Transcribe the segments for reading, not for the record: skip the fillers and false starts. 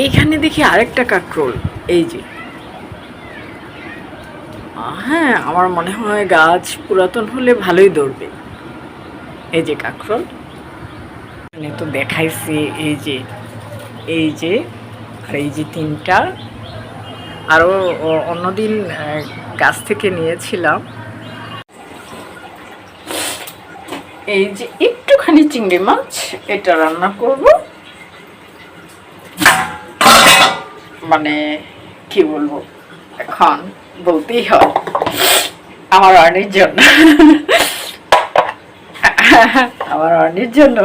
এখানে দেখি আরেকটা কাঁকরোল। এই যে, হ্যাঁ, আমার মনে হয় গাছ পুরাতন হলে ভালোই ধরবে। এই যে কাঁকরোল, এখানে তো দেখাইছি। এই যে, এই যে, আর এই যে তিনটা, আরও অন্যদিন গাছ থেকে নিয়েছিলাম। এই যে একটুখানি চিংড়ি মাছ, এটা রান্না করব। মানে কি বলবো, এখন বলতেই হয় আমার অর্ণির জন্য। আমার অর্ণির জন্য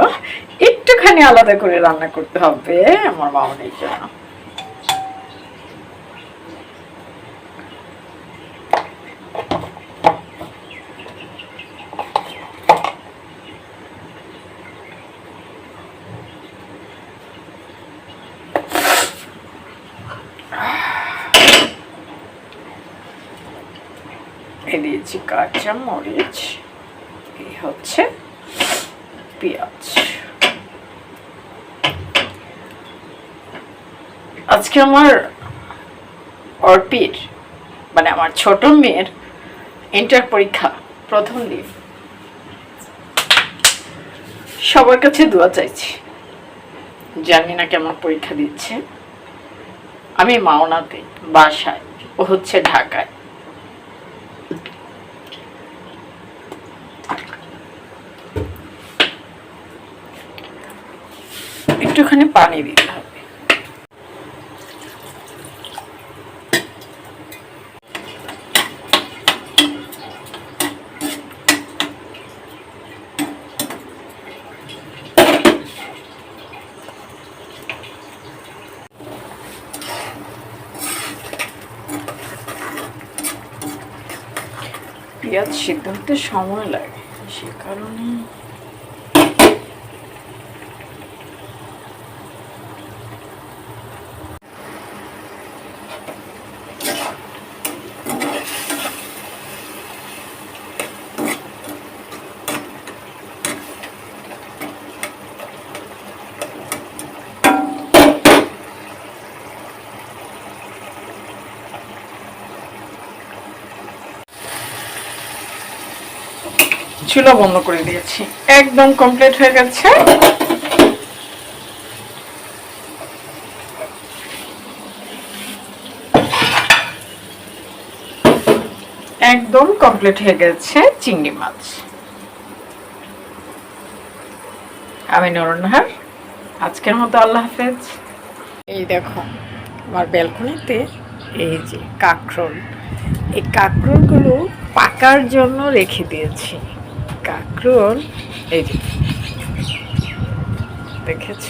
একটুখানি আলাদা করে রান্না করতে হবে আমার মামনির জন্য। দিয়েছি কাঁচা মরিচ, এই হচ্ছে পেঁয়াজ। আজকে আমার অর্পির মানে আমার ছোট মেয়ের ইন্টার পরীক্ষা, প্রথম দিন। সবার কাছে দোয়া চাইছি, জানি না কেমন পরীক্ষা দিচ্ছে। আমি মাওনাতে বাসায়, ও হচ্ছে ঢাকায়। একটুখানি পানি দিতে হবে। পেঁয়াজ সিদ্ধ হতে সময় লাগে, সে কারণে চুলা বন্ধ করে দিয়েছি, একদম কমপ্লিট হয়ে গেছে। একদম কমপ্লিট হয়ে গেছে চিংড়ি মাছ। আমি নুরুন্নাহার, আজকের মতো আল্লাহ হাফেজ। এই দেখো আমার ব্যালকনিতে এই যে কাঁকরোল, এই কাঁকরোলগুলো পাকার জন্য রেখে দিয়েছি। কাঁকরোল এই যে দেখেছ,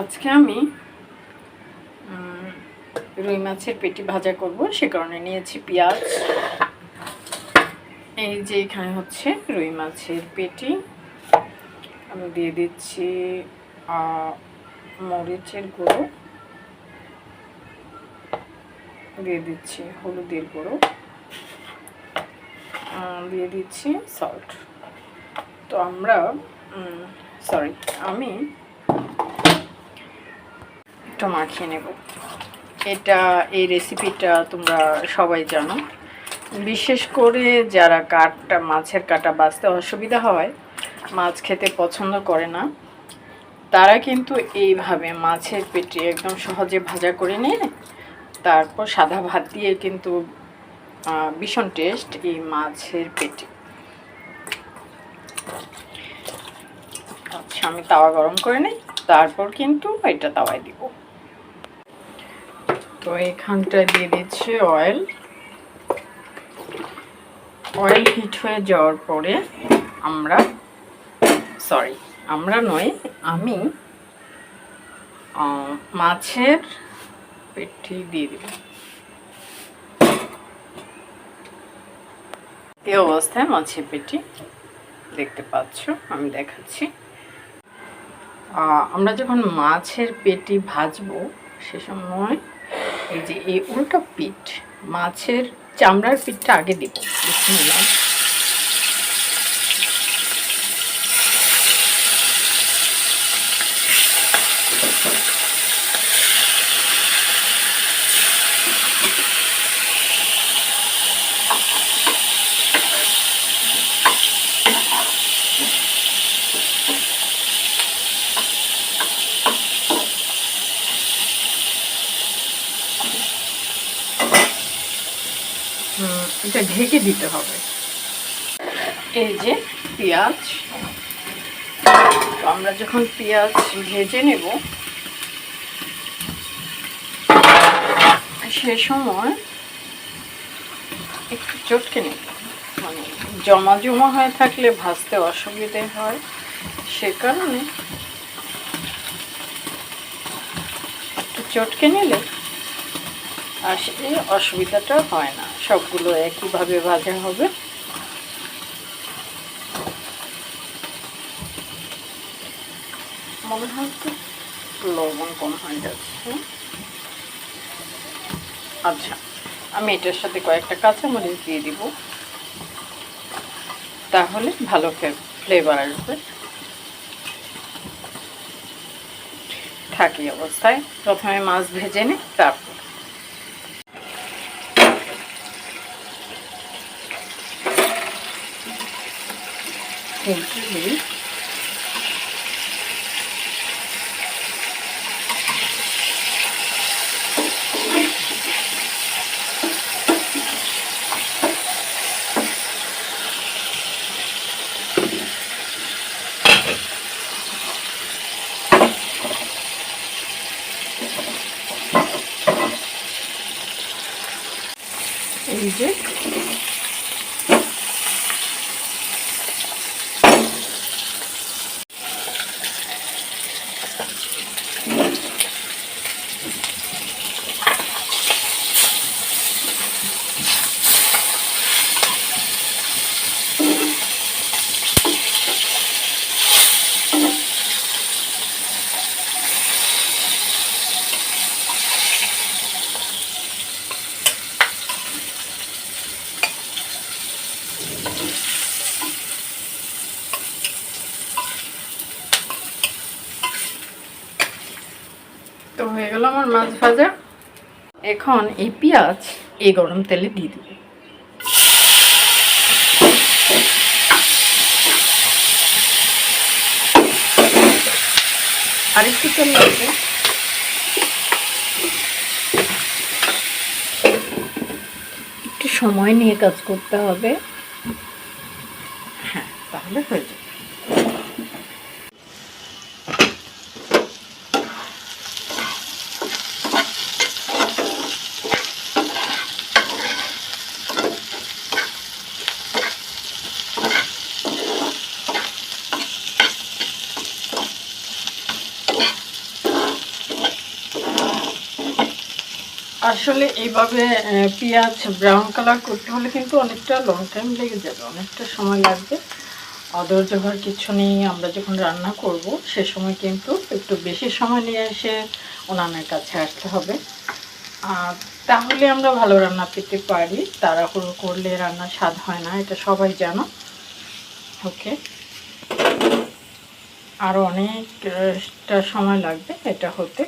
আজকে আমি রুই মাছের পেটি ভাজা করব, সে কারণে নিয়েছি পেঁয়াজ। এই যে এখানে হচ্ছে রুই মাছের পেটি, আমি দিয়ে দিচ্ছি মরিচের গুঁড়ো, দিয়ে দিচ্ছি হলুদের গুঁড়ো, দিয়ে দিচ্ছি সল্ট। তো আমরা আমি একটু মাখিয়ে নেব। এই রেসিপিটা তোমরা সবাই জানো, বিশেষ করে যারা মাছের কাটা বাছতে অসুবিধা হয়, মাছ খেতে পছন্দ করে না, তারা কিন্তু এইভাবে মাছের পেটি একদম সহজে ভাজা করে নিয়ে তারপর সাদা ভাত দিয়ে কিন্তু ভীষণ টেস্ট এই মাছের পেটি। আচ্ছা, আমি তাওয়া গরম করে নিই, তারপর কিন্তু এটা তাওয়ায় দিব। তো এখানটায় দিয়ে দিচ্ছি অয়েল। অয়েল হিট হয়ে যাওয়ার পরে আমি মাছের পেটি দিয়ে দিব। এই অবস্থায় মাছের পেটি দেখতে পাচ্ছ, আমি দেখাচ্ছি। আমরা যখন মাছের পেটি ভাজবো সে সময় এই যে এই উল্টো পিঠ মাছের চামড়ার পিঠটা আগে দিব। বিসমিল্লাহ। এটা ঢেকে দিতে হবে। এই যে পেঁয়াজ, আমরা যখন পেঁয়াজ ভেজে নেব সে সময় একটু চটকে নেব, মানে জমা জমা হয়ে থাকলে ভাজতে অসুবিধে হয়, সে কারণে একটু চটকে নিলে আর সে অসুবিধাটা হয় না, সবগুলো একইভাবে ভাজা হবে। মনে হয় তো লবণ কম হয়ে যাচ্ছে। আচ্ছা, আমি এটার সাথে কয়েকটা কাঁচামরিচ দিয়ে দিব, তাহলে ভালো ফ্লেভার আসবে। থাকি অবস্থায় প্রথমে মাছ ভেজে নিই, তারপর এই যে তো হয়ে গেল আমার মাছ ভাজা। এখন এই পেঁয়াজ এই গরম তেলে দিয়ে দিব। আরেকটু তেল লাগবে, একটু সময় নিয়ে কাজ করতে হবে। হ্যাঁ, তাহলে হয়ে যাবে। আসলে এইভাবে পেঁয়াজ ব্রাউন কালার করতে হলে কিন্তু অনেকটা লং টাইম লেগে যাবে, অনেকটা সময় লাগবে। অধৈর্য হওয়ার কিছু নেই, আমরা যখন রান্না করব সে সময় কিন্তু একটু বেশি সময় নিয়ে এসে উনানের কাছে আসতে হবে, আর তাহলে আমরা ভালো রান্না পেতে পারি। তাড়াহুড়ো করলে রান্নার স্বাদ হয় না, এটা সবাই জানো। ওকে, আরও অনেকটা সময় লাগবে এটা হতে।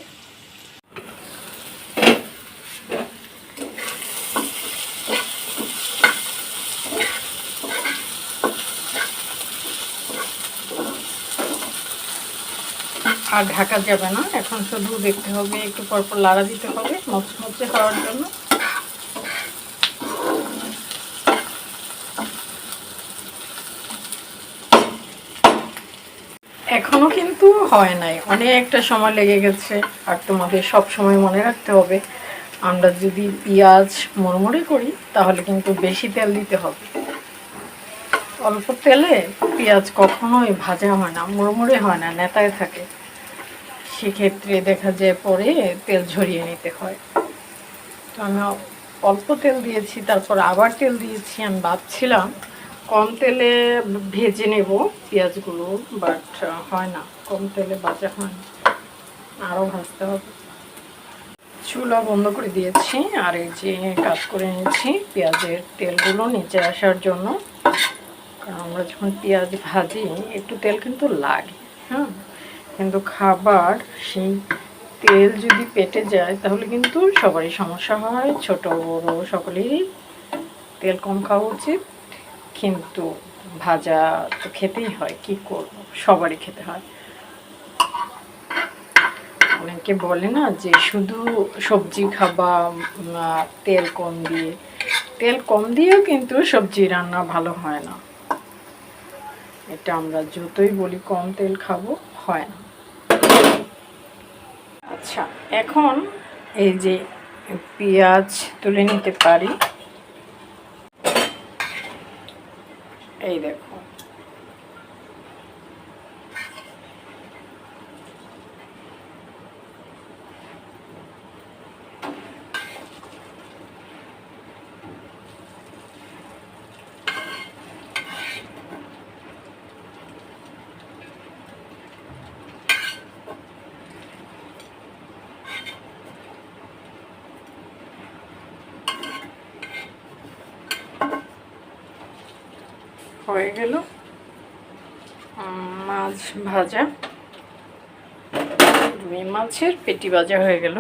আর ঢাকা যাবে না, এখন শুধু দেখতে হবে, একটু পরপর লাড়া দিতে হবে মচমচে হওয়ার জন্য। এখনো কিন্তু হয় নাই, অনেকটা সময় লেগে গেছে। আর তোমাদের সব সময় মনে রাখতে হবে, আমরা যদি পেঁয়াজ মুড়মুড়ে করি তাহলে কিন্তু বেশি তেল দিতে হবে। অল্প তেলে পেঁয়াজ কখনোই ভাজা হয় না, মুড়মুড়ে হয় না, নেতায় থাকে। সেক্ষেত্রে দেখা যায় পরে তেল ঝরিয়ে নিতে হয়। তো আমি অল্প তেল দিয়েছি, তারপর আবার তেল দিয়েছি। আমি ভাবছিলাম কম তেলে ভেজে নেব পেঁয়াজগুলো, বাট হয় না, কম তেলে ভাজা হয় না, আরও ভাজতে হবে। চুলা বন্ধ করে দিয়েছি, আর এই যে কাজ করে নিয়েছি পেঁয়াজের তেলগুলো নিচে আসার জন্য। কারণ আমরা যখন পেঁয়াজ ভাজি একটু তেল কিন্তু লাগে, হ্যাঁ, কিন্তু খাবার সেই তেল যদি পেটে যায় তাহলে কিন্তু সবারই সমস্যা হয়, ছোট বড় সকলেরই তেল কম খাওয়া উচিত। কিন্তু ভাজা তো খেতেই হয়, কি করব, সবারই খেতে হয়। অনেকে বলে না যে শুধু সবজি খাবা তেল কম দিয়ে, তেল কম দিয়েও কিন্তু সবজি রান্না ভালো হয় না। এটা আমরা যতই বলি কম তেল খাবো, হয় না। আচ্ছা, এখন এই যে পেঁয়াজ তুলে নিতে পারি। এই দেখো, হয়ে গেল মাছ ভাজা, রুই মাছের পেটি ভাজা হয়ে গেল।